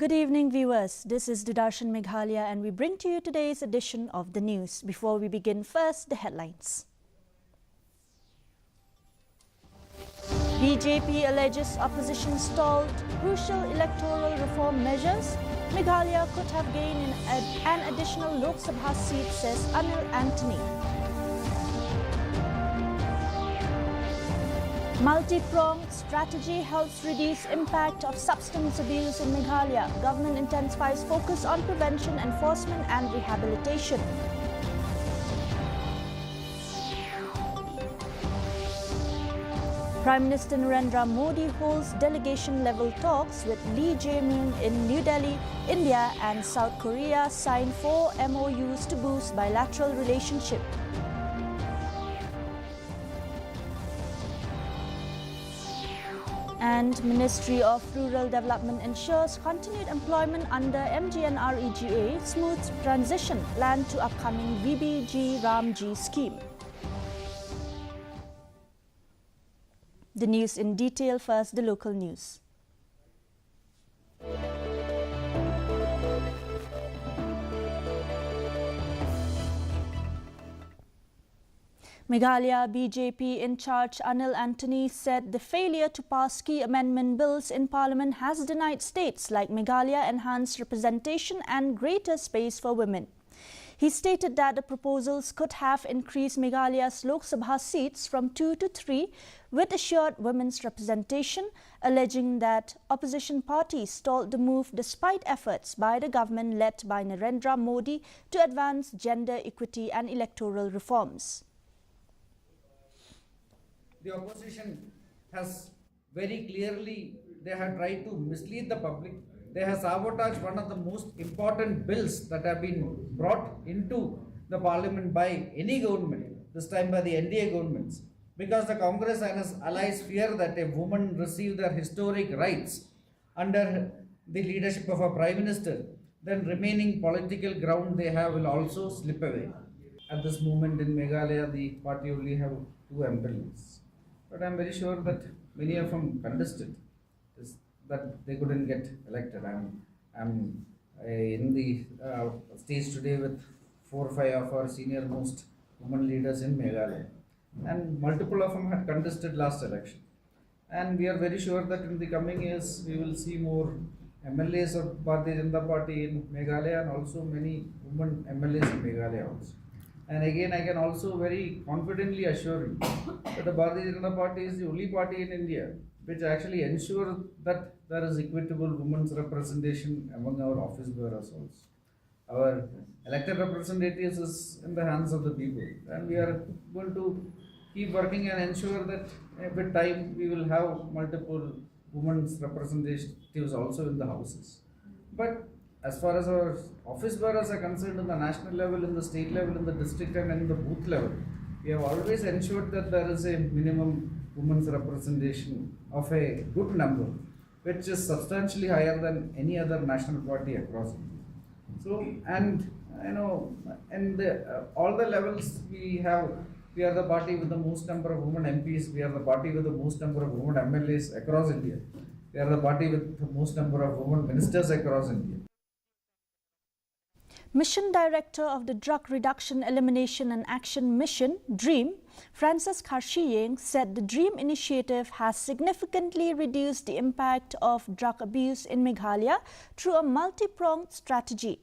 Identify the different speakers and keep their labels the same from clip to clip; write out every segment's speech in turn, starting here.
Speaker 1: Good evening, viewers. This is Dudarshan Meghalaya and we bring to you today's edition of the news. Before we begin, first the headlines. BJP alleges opposition stalled crucial electoral reform measures. Meghalaya could have gained an additional Lok Sabha seat, says Anil Antony. Multi-pronged strategy helps reduce impact of substance abuse in Meghalaya. Government intensifies focus on prevention, enforcement and rehabilitation. Prime Minister Narendra Modi holds delegation-level talks with Lee Jae-myung in New Delhi, India, and South Korea sign 4 MOUs to boost bilateral relationship. And Ministry of Rural Development ensures continued employment under MGNREGA, smooth transition plan to upcoming VBG Ramji scheme. The news in detail. First, the local news. Meghalaya BJP in charge Anil Antony said the failure to pass key amendment bills in Parliament has denied states like Meghalaya enhanced representation and greater space for women. He stated that the proposals could have increased Meghalaya's Lok Sabha seats from 2 to 3 with assured women's representation, alleging that opposition parties stalled the move despite efforts by the government led by Narendra Modi to advance gender equity and electoral reforms.
Speaker 2: The opposition has very clearly, they have tried to mislead the public. They have sabotaged one of the most important bills that have been brought into the parliament by any government, this time by the NDA governments, because the Congress and its allies fear that a woman receive their historic rights under the leadership of a prime minister, then remaining political ground they have will also slip away. At this moment in Meghalaya, the party only have 2 MPs. But I am very sure that many of them contested that they couldn't get elected. I'm in the stage today with 4 or 5 of our senior most women leaders in Meghalaya, and multiple of them had contested last election. And we are very sure that in the coming years we will see more MLAs of Bharatiya Janata Party in Meghalaya and also many women MLAs in Meghalaya also. And again, I can also very confidently assure you that the Bharatiya Janata Party is the only party in India which actually ensures that there is equitable women's representation among our office bearers also. Our elected representatives is in the hands of the people, and we are going to keep working and ensure that with time we will have multiple women's representatives also in the houses. But as far as our office bearers are concerned, in the national level, in the state level, in the district and in the booth level, we have always ensured that there is a minimum women's representation of a good number, which is substantially higher than any other national party across India. So, and you know, in all the levels we are the party with the most number of women MPs, we are the party with the most number of women MLAs across India, we are the party with the most number of women ministers across India.
Speaker 1: Mission Director of the Drug Reduction, Elimination and Action Mission, DREAM, Seng Khasi-Sein, said the DREAM initiative has significantly reduced the impact of drug abuse in Meghalaya through a multi-pronged strategy.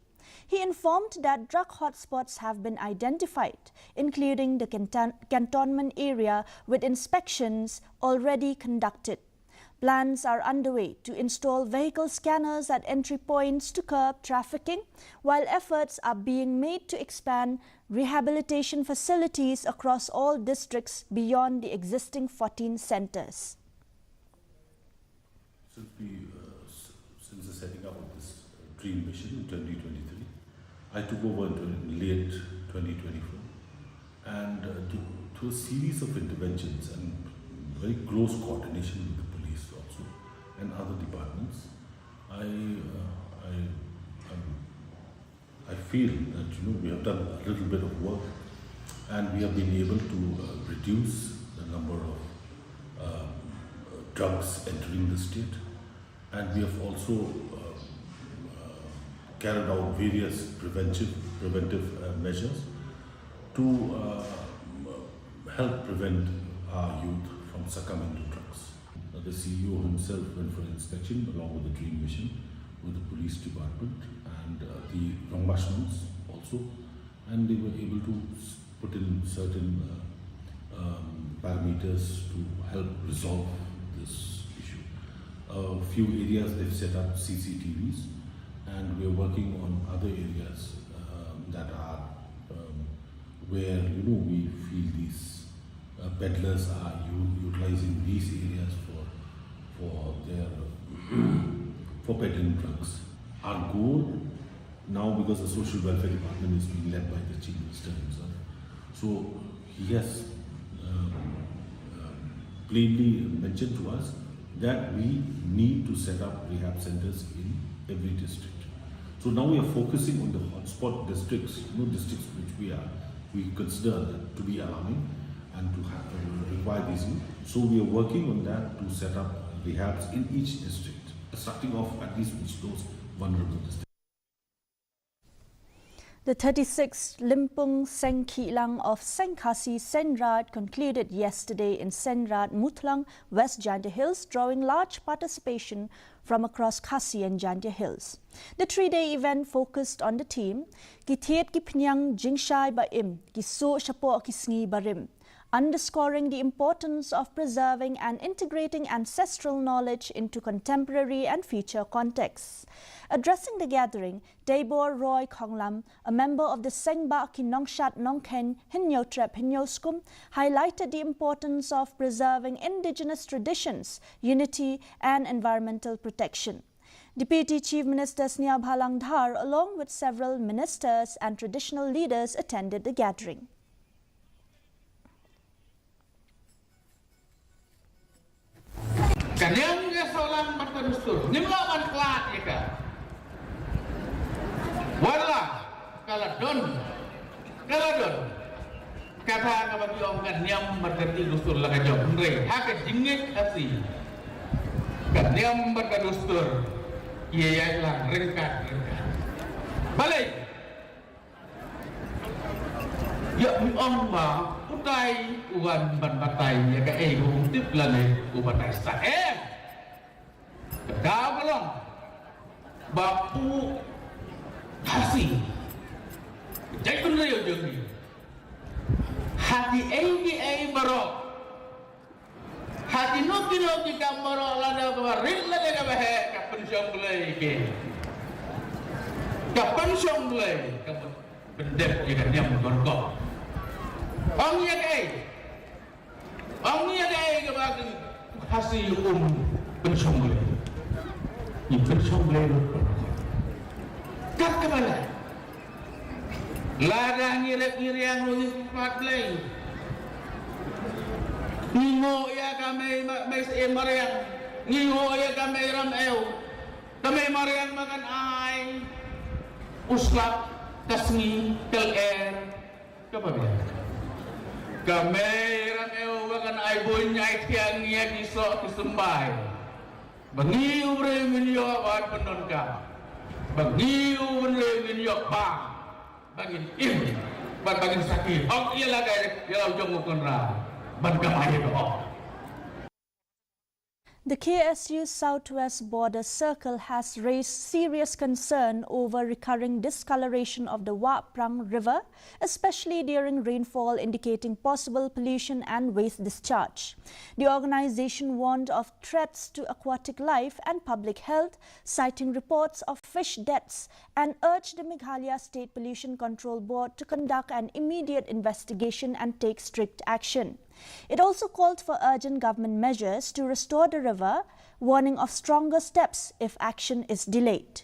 Speaker 1: He informed that drug hotspots have been identified, including the cantonment area, with inspections already conducted. Plans are underway to install vehicle scanners at entry points to curb trafficking, while efforts are being made to expand rehabilitation facilities across all districts beyond the existing 14 centers.
Speaker 3: Since the setting up of this DREAM mission in 2023, I took over in late 2024, and through a series of interventions and very close coordination with the police also and other departments, I feel that we have done a little bit of work, and we have been able to reduce the number of drugs entering the state, and we have also carried out various preventive measures to help prevent our youth from succumbing to drugs. The CEO himself went for inspection along with the Dream Mission, with the police department and the ombudsmans also, and they were able to put in certain parameters to help resolve this issue. A few areas they've set up CCTVs, and we're working on other areas that are where we feel these peddlers are utilizing these areas for their for peddling drugs. Our goal now, because the social welfare department is being led by the Chief Minister himself, so he has plainly mentioned to us that we need to set up rehab centers in every district. So now we are focusing on the hotspot districts, districts which we consider to be alarming and to require these. So we are working on that to set up rehabs in each district, starting off at least with those vulnerable districts.
Speaker 1: The 36th Limpung Seng Kilang of Seng Khasi-Sein Raij concluded yesterday in Sen Raat, Muthlang, West Jantia Hills, drawing large participation from across Khasi and Jantia Hills. The three-day event focused on the theme Kithet Kipnyang Jingshai Baim, Kiso Shapo Kisngi Barim, underscoring the importance of preserving and integrating ancestral knowledge into contemporary and future contexts. Addressing the gathering, Daebor Roy Konglam, a member of the Seng Ba Ki Nongshat Nongken Hinyo Trep Hinyo Skum, highlighted the importance of preserving indigenous traditions, unity and environmental protection. Deputy Chief Minister Snia Bhalang Dhar, along with several ministers and traditional leaders, attended the gathering.
Speaker 4: Kadang dia seorang bertensur, nimlawan kelat ya kan. Walah, kalau don, kata bagi orang kan nyam berterti dustur laga jom, re, hak jingit asi. Kan nyam berterdustur, ia lah rengkat. Balik. Ya orang bah, utai uan ban batai ya ke tip lane ubatai saem. Kau belum bapu Khasi. Jadi pun dia jadi. Hati ai barok. Hati nuki kambarok lada kemarin lada kebahe kapan siang mulai ke. Kapan siang mulai bendek jika dia berkorkok. Ông như đây các bạn Khasi bên sông lên nhìn bên sông lên các bạn này là đang ngiriang rồi phát lên ngô ya kami may mariang ngô ya kami ram eo kami mariang makan ai uslap kasmi tel air các bạn Kamerang eo bakan ay boy nyai tiang niya kisok kisembay. Bangiu bre minyo awan penonka. Bangiu bre minyo pa. Bangin bangin sakit. Ok iya lagay yaw jong konra. Ban kamay ko.
Speaker 1: The KSU Southwest Border Circle has raised serious concern over recurring discoloration of the Wat Prang River, especially during rainfall, indicating possible pollution and waste discharge. The organization warned of threats to aquatic life and public health, citing reports of fish deaths, and urged the Meghalaya State Pollution Control Board to conduct an immediate investigation and take strict action. It also called for urgent government measures to restore the river, warning of stronger steps if action is delayed.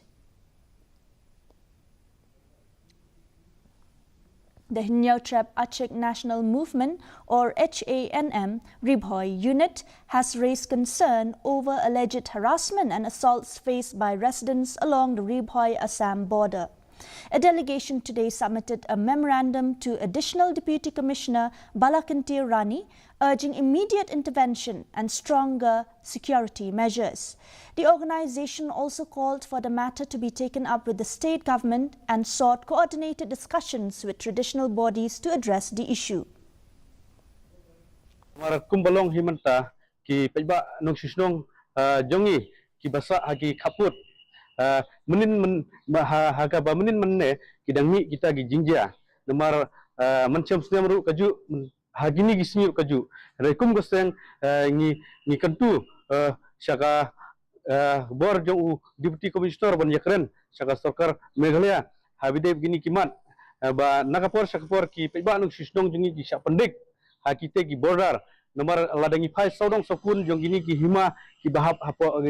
Speaker 1: The Hinyo Trep Aceh National Movement, or HANM, Ribhoi unit has raised concern over alleged harassment and assaults faced by residents along the Ribhoi-Assam border. A delegation today submitted a memorandum to Additional Deputy Commissioner Balakantir Rani, urging immediate intervention and stronger security measures. The organisation also called for the matter to be taken up with the state government and sought coordinated discussions with traditional bodies to address the issue.
Speaker 5: Kumbalong himanta ki paiba nong sisnong jongi ki basa hagi kaput menin haga ba menin menne ki dangi kita gi jingja nomor mancam snemru kaju hagini gisni kaju rekum goseng ni kantu syaka bor jong deputy commissioner ban yakren syaka sarkar Meghalaya habide begini kimat ba nakapor syakapor ki paiba nong sisnong jongi ki syak pendik hakite ki border nomor ladangi phai saudong sokun jong gini ki hima ki bahap hapo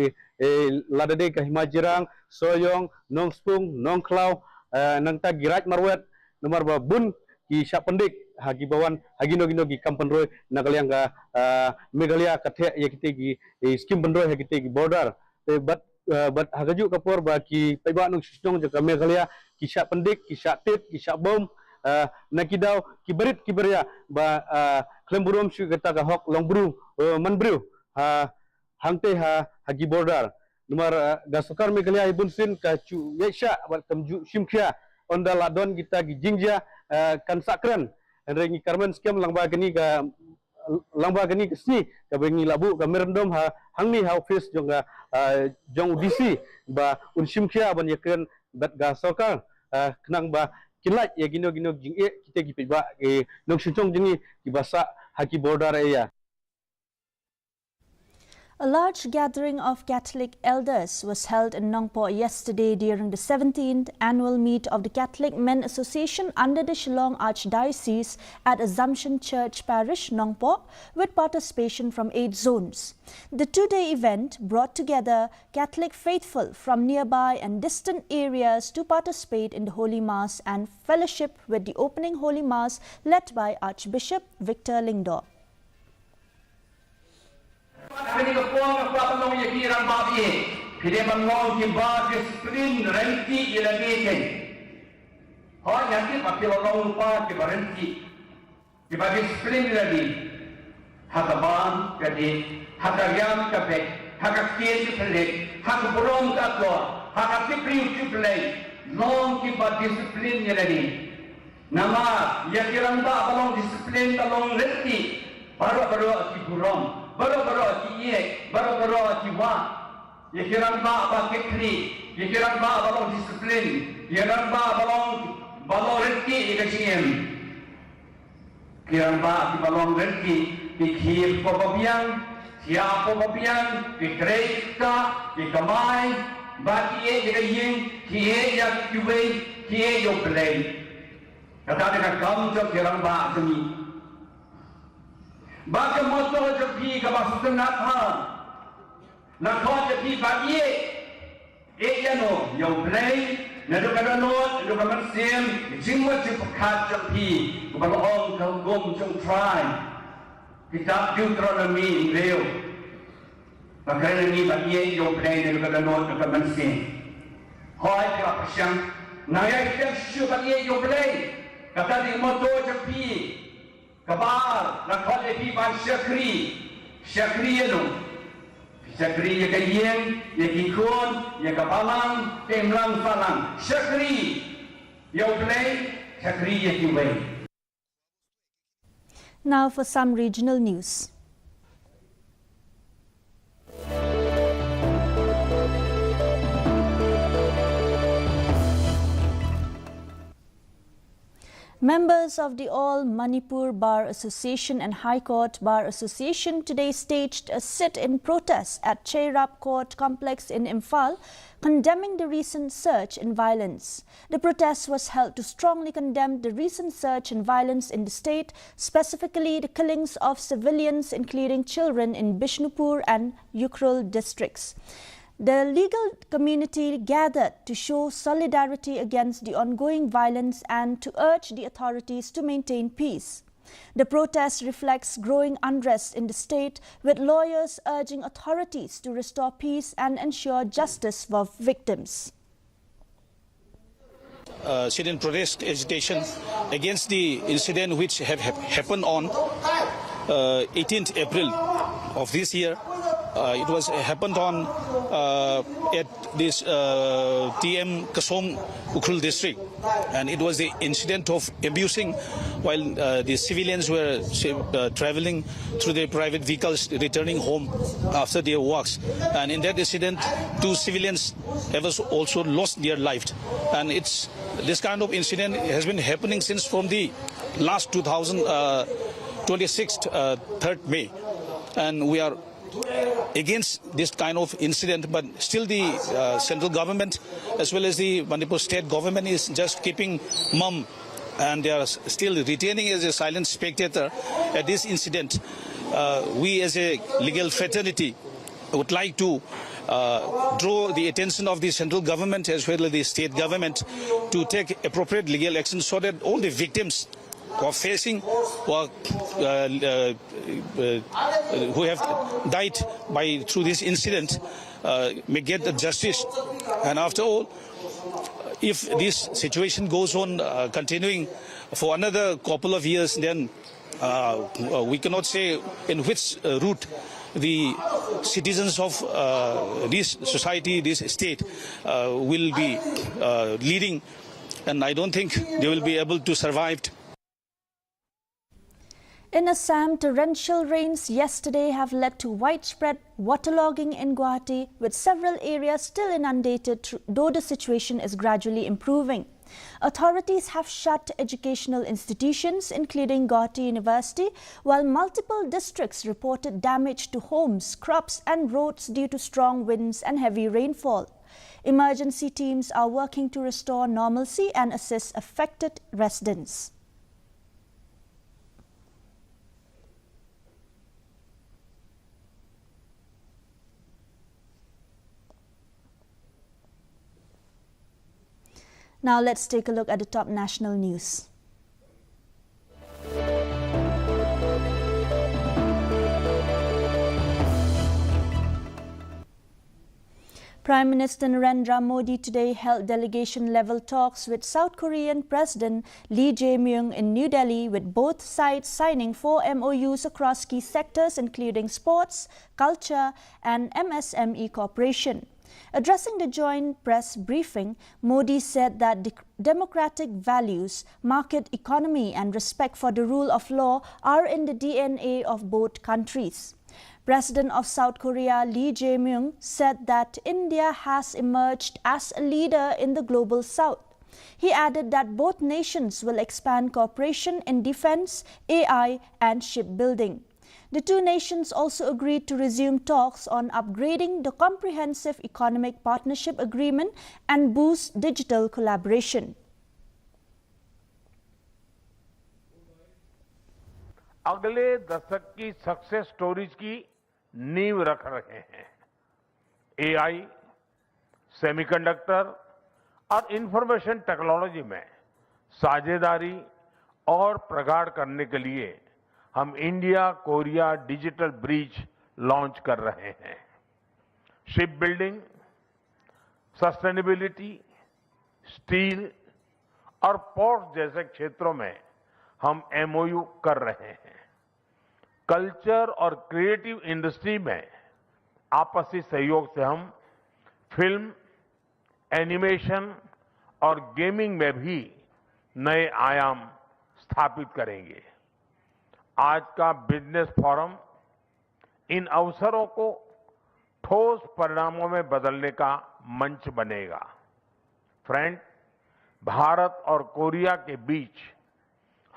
Speaker 5: ladade ka hima jirang soyong nong spung nong klau nang ta girat marwet nomor ba bun ki syak pendik hagi bawan hagi nogi nogi kampanroy nagaliang ka Meghalaya kathe yakite ki skim bandroy hakite ki border but hagaju kapor ba ki paiba nong sisnong jaka Meghalaya ki syak pendik ki syak tit ki syak bom nakidau kiberit kiberia ba klemburum syu kata ka hok longbru manbru hangte hagi border nomor gasokar Meghalaya ibun sin ka chu yesha ba kamju simkhia onda ladon kita gi jingja kan sakran rengi karmen skem langba gani ka sni ka bengi labu ka merendom hangni office jong jong DC ba un simkhia ban yakren bat gasokar kenang ba kilat ya gino jing kita gi peba nok sutong jingi ki basa haki border area.
Speaker 1: A large gathering of Catholic elders was held in Nongpo yesterday during the 17th annual meet of the Catholic Men Association under the Shillong Archdiocese at Assumption Church Parish, Nongpo, with participation from 8 zones. The two-day event brought together Catholic faithful from nearby and distant areas to participate in the Holy Mass and fellowship with the opening Holy Mass led by Archbishop Victor Lingdor.
Speaker 4: Kami kepuang apa yang kira babi, kita mengong kibar disiplin renti ilagikan. Hal yang kita pakai orang lupa kibar renti, kibar disiplin lagi. Hakaban jadi, hakayam kape, hakakian pelik, hakaburung katwa, hakakipri ucapulai, long kibar disiplin lagi. Nama yang kira balong disiplin balong renti, baru kiburung. Baru-baru kiye, baru-baru kiwa. Ye kiran ba ba kekri, ye kiran ba balong disiplin, ye kiran ba balong rezeki ikasiem. Kiran ba ki balong rezeki, pikir popopian, siapa popopian, pikreika, pikamai, ba kiye ikayeng, kiye ya kiwe, kiye yo play. Kata dengan kamu jauh kiran ba seni. Bagi motor jepi ke bawah setengah tahun, nak kau jepi bagi, no, yang play, nak ada not, ada mesin, semua cepat jepi, kepada orang kagum jom try, kita Deuteronomy real, makanya ni bagi yang play, ada not, ada mesin, kau ada pasang, naya kita syuk bagi yang play, kata di motor jepi. Kabar, nak kau jadi ban syakri anu, syakri yang kayeng, yang kikun, yang kapalang, temlang falang, syakri, yang play, syakri yang kiway.
Speaker 1: Now for some regional news. Members of the All Manipur Bar Association and High Court Bar Association today staged a sit-in protest at Cheirap Court Complex in Imphal, condemning the recent surge in violence. The protest was held to strongly condemn the recent surge in violence in the state, specifically the killings of civilians, including children, in Bishnupur and Ukhrul districts. The legal community gathered to show solidarity against the ongoing violence and to urge the authorities to maintain peace. The protest reflects growing unrest in the state, with lawyers urging authorities to restore peace and ensure justice for victims.
Speaker 6: sit-in protest agitation against the incident which have happened on 18th April of this year. It was happened on at this TM Kasong Ukhrul district, and it was the incident of abusing while the civilians were traveling through their private vehicles returning home after their walks. And in that incident, 2 civilians have also lost their life. And it's this kind of incident has been happening since from the last 2026 3rd May, and we are against this kind of incident, but still the central government as well as the Manipur state government is just keeping mum, and they are still retaining as a silent spectator at this incident. We as a legal fraternity would like to draw the attention of the central government as well as the state government to take appropriate legal action so that all the victims who are facing or who have died through this incident may get the justice. And after all, if this situation goes on continuing for another couple of years, then we cannot say in which route the citizens of this society, this state will be leading, and I don't think they will be able to survive.
Speaker 1: In Assam, torrential rains yesterday have led to widespread waterlogging in Guwahati, with several areas still inundated, though the situation is gradually improving. Authorities have shut educational institutions, including Guwahati University, while multiple districts reported damage to homes, crops and roads due to strong winds and heavy rainfall. Emergency teams are working to restore normalcy and assist affected residents. Now let's take a look at the top national news. Prime Minister Narendra Modi today held delegation-level talks with South Korean President Lee Jae-myung in New Delhi, with both sides signing 4 MOUs across key sectors including sports, culture and MSME cooperation. Addressing the joint press briefing, Modi said that democratic values, market economy and respect for the rule of law are in the DNA of both countries. President of South Korea Lee Jae-myung said that India has emerged as a leader in the global south. He added that both nations will expand cooperation in defense, AI and shipbuilding. The two nations also agreed to resume talks on upgrading the Comprehensive Economic Partnership Agreement and boost digital collaboration.
Speaker 7: अगले दशक की success stories की नींव रख रहे हैं। AI, semiconductor और information technology में साझेदारी और प्रगाढ़ करने के लिए हम India Korea digital bridge launch कर रहे हैं। शिप बिल्डिंग, सस्टेनेबिलिटी, स्टील और पोर्ट जैसे क्षेत्रों में हम एमओयू कर रहे हैं। कल्चर और क्रिएटिव इंडस्ट्री में आपसी सहयोग से हम फिल्म, एनिमेशन और गेमिंग में भी नए आयाम स्थापित करेंगे। आज का बिजनेस फोरम इन अवसरों को ठोस परिणामों में बदलने का मंच बनेगा। फ्रेंड, भारत और कोरिया के बीच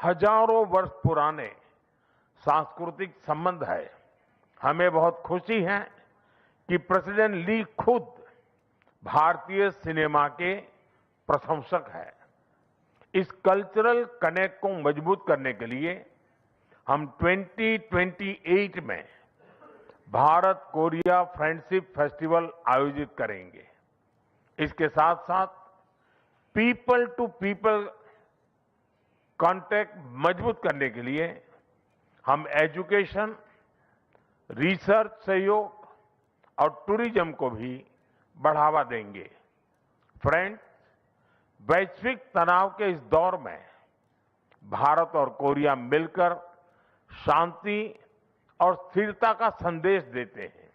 Speaker 7: हजारों वर्ष पुराने सांस्कृतिक संबंध है। हमें बहुत खुशी है कि प्रेसिडेंट ली खुद भारतीय सिनेमा के प्रशंसक हैं। इस कल्चरल कनेक्ट को मजबूत करने के लिए हम 2028 में भारत कोरिया फ्रेंडशिप फेस्टिवल आयोजित करेंगे। इसके साथ साथ पीपल टू पीपल कांटेक्ट मजबूत करने के लिए हम एजुकेशन, रिसर्च सहयोग और टूरिज्म को भी बढ़ावा देंगे। फ्रेंड्स, वैश्विक तनाव के इस दौर में भारत और कोरिया मिलकर शांति और स्थिरता का संदेश देते हैं।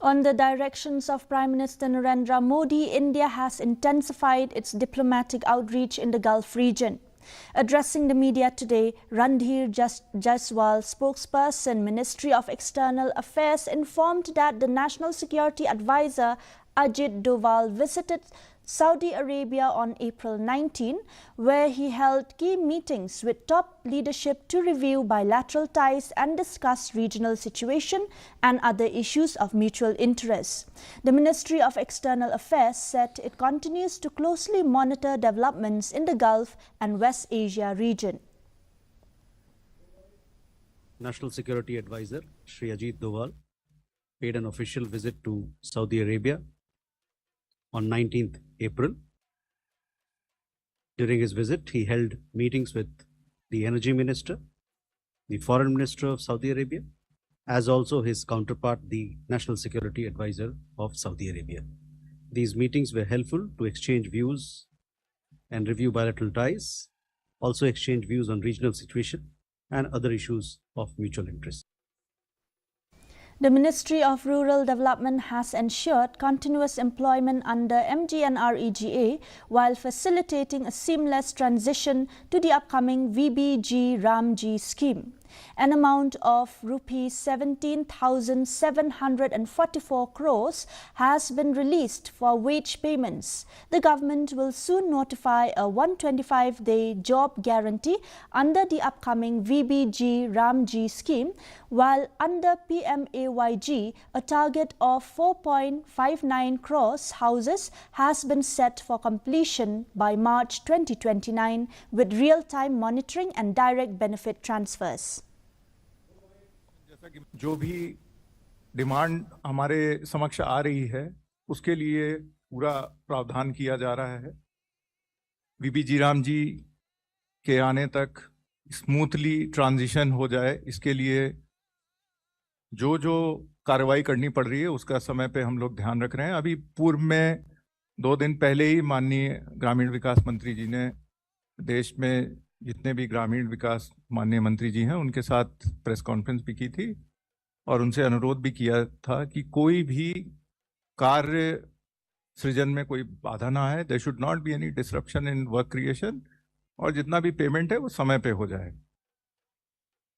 Speaker 1: On the directions of Prime Minister Narendra Modi, India has intensified its diplomatic outreach in the Gulf region. Addressing the media today, Randhir Jaiswal, spokesperson, Ministry of External Affairs, informed that the National Security Advisor Ajit Doval visited Saudi Arabia on April 19, where he held key meetings with top leadership to review bilateral ties and discuss regional situation and other issues of mutual interest. The Ministry of External Affairs said it continues to closely monitor developments in the Gulf and West Asia region.
Speaker 8: National Security Advisor Shri Ajit Doval paid an official visit to Saudi Arabia on 19th April. During his visit, he held meetings with the Energy Minister, the Foreign Minister of Saudi Arabia, as also his counterpart, the National Security Advisor of Saudi Arabia. These meetings were helpful to exchange views and review bilateral ties, also exchange views on regional situation and other issues of mutual interest.
Speaker 1: The Ministry of Rural Development has ensured continuous employment under MGNREGA while facilitating a seamless transition to the upcoming VBG Ramji scheme. An amount of Rs 17,744 crores has been released for wage payments. The government will soon notify a 125-day job guarantee under the upcoming VBG Ramji scheme, while under PMAYG, a target of 4.59 crores houses has been set for completion by March 2029 with real-time monitoring and direct benefit transfers.
Speaker 9: जो भी demand हमारे समक्ष आ रही है उसके लिए पूरा प्रावधान किया जा रहा है। वीबीजी राम जी के आने तक स्मूथली ट्रांजिशन हो जाए, इसके लिए जो जो कार्रवाई करनी पड़ रही है उसका समय पे हम लोग ध्यान रख रहे हैं। अभी पूर्व में 2 दिन पहले ही माननीय ग्रामीण विकास मंत्री जी ने देश में जितने भी ग्रामीण विकास माननीय मंत्री जी हैं उनके साथ प्रेस कॉन्फ्रेंस भी की थी और उनसे अनुरोध भी किया था कि कोई भी कार्य सृजन में कोई बाधा ना आए, there should not be any disruption in work creation, और जितना भी पेमेंट है वो समय पे हो जाए।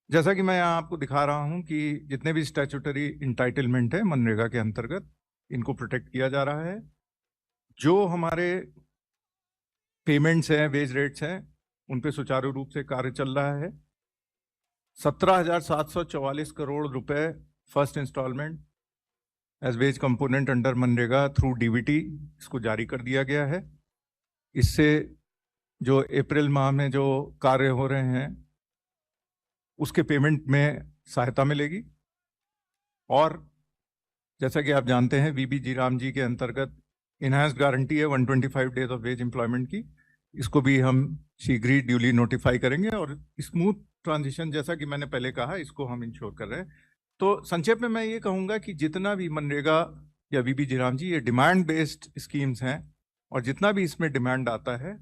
Speaker 9: जैसा कि मैं यहाँ आपको दिखा रहा हूँ कि जितने भी स्टैट्यूटरी इंटाइटलमेंट है मनरेगा के अंतर्गत, इनको प्रोटेक्ट किया जा रहा है। जो हमारे पेमेंट्स हैं, वेज रेट्स हैं, उन पे सुचारू रूप से कार्य चल रहा है। 17,744 करोड़ रुपए first instalment as wage component under मनरेगा थ्रू डीबीटी इसको जारी कर दिया गया है। इससे जो अप्रैल माह में जो कार्य हो रहे हैं उसके पेमेंट में सहायता मिलेगी। और जैसा कि आप जानते हैं वीबीजी राम जी के अंतर्गत इनहैंस्ड गारंटी है 125 डेज ऑफ वेज एम्प्लॉयमेंट की, इसको भी हम शीघ्र ही ड्यूली नोटिफाई करेंगे और स्मूथ ट्रांजिशन जैसा कि मैंने पहले कहा इसको हम इंश्योर कर रहे हैं। तो संक्षेप में मैं ये कहूँगा कि जितना भी मनरेगा या वीबीजी राम जी ये डिमांड बेस्ड स्कीम्स हैं और जितना भी इसमें डिमांड आता है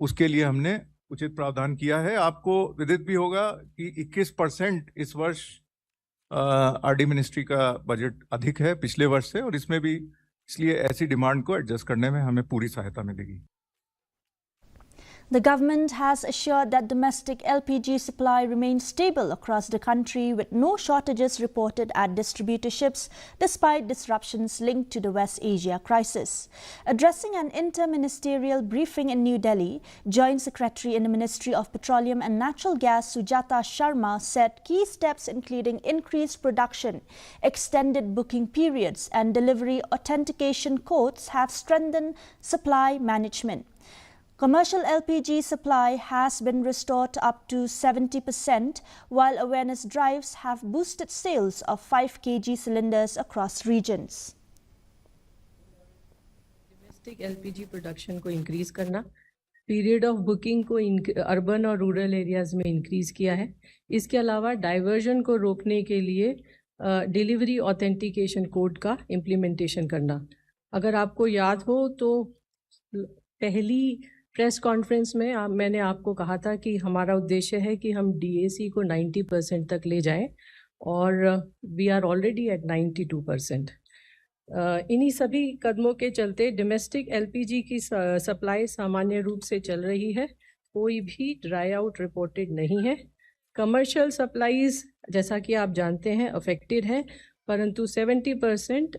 Speaker 9: उसके लिए हमने उचित प्रावधान किया है। आपको विदित भी होगा कि 21% इस वर्ष आरडी मिनिस्ट्री का बजट अधिक है पिछले वर्ष से, और इसमें भी इसलिए ऐसी डिमांड को एडजस्ट करने में हमें पूरी सहायता मिलेगी।
Speaker 1: The government has assured that domestic LPG supply remains stable across the country with no shortages reported at distributorships despite disruptions linked to the West Asia crisis. Addressing an inter-ministerial briefing in New Delhi, Joint Secretary in the Ministry of Petroleum and Natural Gas Sujata Sharma said key steps including increased production, extended booking periods and delivery authentication codes have strengthened supply management. Commercial LPG supply has been restored up to 70%, while awareness drives have boosted sales of 5 kg cylinders across regions.
Speaker 10: Domestic LPG production को increase करना, period of booking को urban और rural areas में increase किया है। इसके अलावा diversion को रोकने के लिए delivery authentication code का implementation करना। अगर आपको याद हो तो पहली प्रेस कॉन्फ्रेंस में मैंने आपको कहा था कि हमारा उद्देश्य है कि हम DAC को 90% तक ले जाएं और वी आर ऑलरेडी एट 92%। इन्हीं सभी कदमों के चलते डोमेस्टिक LPG की सप्लाई सामान्य रूप से चल रही है, कोई भी ड्राई आउट रिपोर्टेड नहीं है। कमर्शियल सप्लाईज जैसा कि आप जानते हैं अफेक्टेड है, परंतु 70%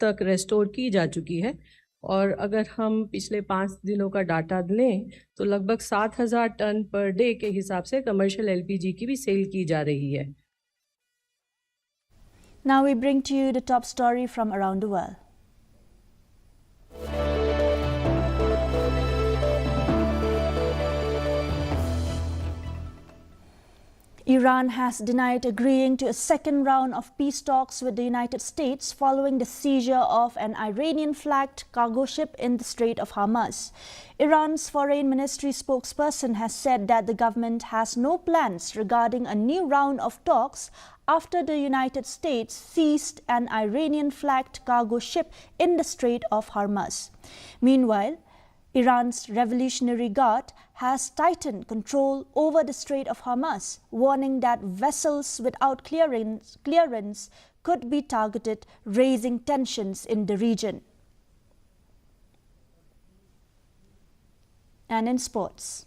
Speaker 10: तक रेस्टोर की जा चुकी है। और अगर हम पिछले 5 दिनों का डाटा लें तो लगभग 7,000 टन पर डे के हिसाब से कमर्शियल LPG की भी सेल की जा रही है।
Speaker 1: Now we bring to you the top story from around the world. Iran has denied agreeing to a second round of peace talks with the United States following the seizure of an Iranian-flagged cargo ship in the Strait of Hormuz. Iran's foreign ministry spokesperson has said that the government has no plans regarding a new round of talks after the United States seized an Iranian-flagged cargo ship in the Strait of Hormuz. Meanwhile, Iran's Revolutionary Guard has tightened control over the Strait of Hormuz, warning that vessels without clearance could be targeted, raising tensions in the region. And in sports.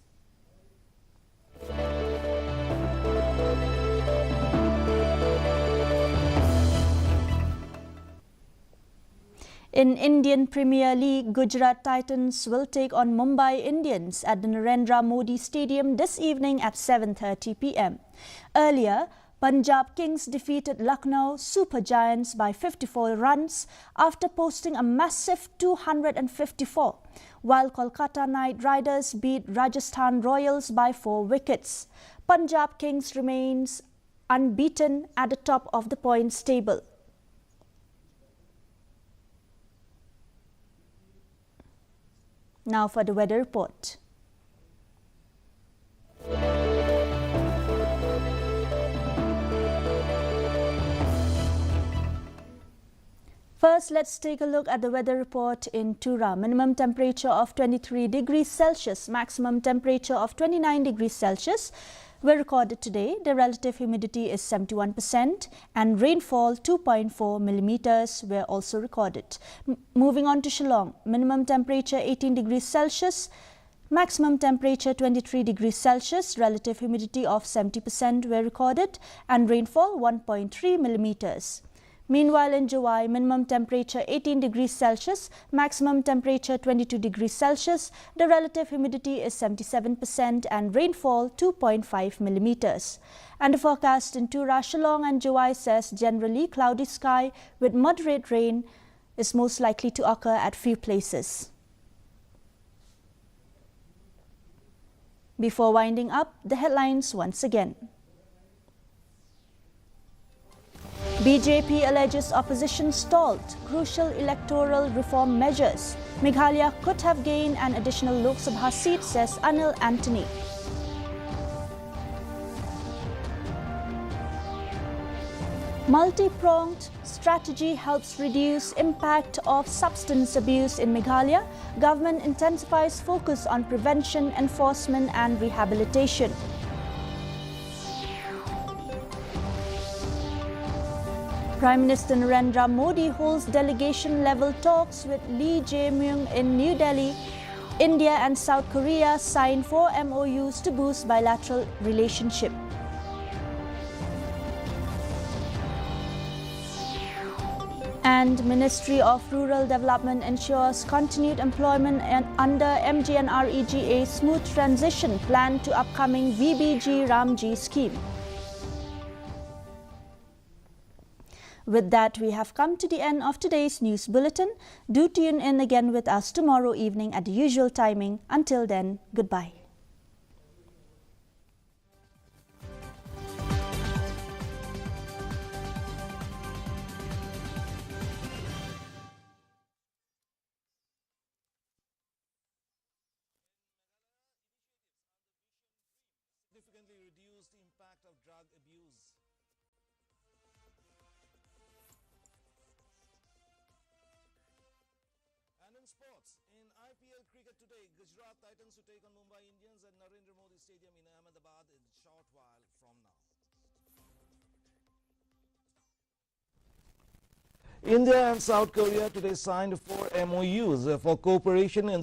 Speaker 1: In Indian Premier League, Gujarat Titans will take on Mumbai Indians at the Narendra Modi Stadium this evening at 7:30 p.m. Earlier, Punjab Kings defeated Lucknow Super Giants by 54 runs after posting a massive 254, while Kolkata Knight Riders beat Rajasthan Royals by 4 wickets. Punjab Kings remains unbeaten at the top of the points table. Now for the weather report. First, let's take a look at the weather report in Tura. Minimum temperature of 23 degrees Celsius, maximum temperature of 29 degrees Celsius were recorded today. The relative humidity is 71% and rainfall 2.4 millimeters were also recorded. Moving on to Shillong, minimum temperature 18 degrees Celsius, maximum temperature 23 degrees Celsius, relative humidity of 70% were recorded and rainfall 1.3 millimeters. Meanwhile, in July, minimum temperature 18 degrees Celsius, maximum temperature 22 degrees Celsius, the relative humidity is 77% and rainfall 2.5 millimeters. And the forecast in Tura, Shillong and July says generally cloudy sky with moderate rain is most likely to occur at few places. Before winding up, the headlines once again. BJP alleges opposition stalled crucial electoral reform measures. Meghalaya could have gained an additional Lok Sabha seat, says Anil Antony. Multi-pronged strategy helps reduce impact of substance abuse in Meghalaya. Government intensifies focus on prevention, enforcement and rehabilitation. Prime Minister Narendra Modi holds delegation-level talks with Lee Jae-myung in New Delhi. India and South Korea sign 4 MOUs to boost bilateral relationship. And Ministry of Rural Development ensures continued employment under MGNREGA smooth transition plan to upcoming VBG Ramji scheme. With that, we have come to the end of today's news bulletin. Do tune in again with us tomorrow evening at the usual timing. Until then, goodbye.
Speaker 11: Significantly reduce the impact of drug abuse. And in sports, in IPL IPL cricket today. Gujarat Titans to take on Mumbai Indians at Narendra Modi Stadium in Ahmedabad in a short while from now. India and South Korea today signed 4 MOUs for cooperation in the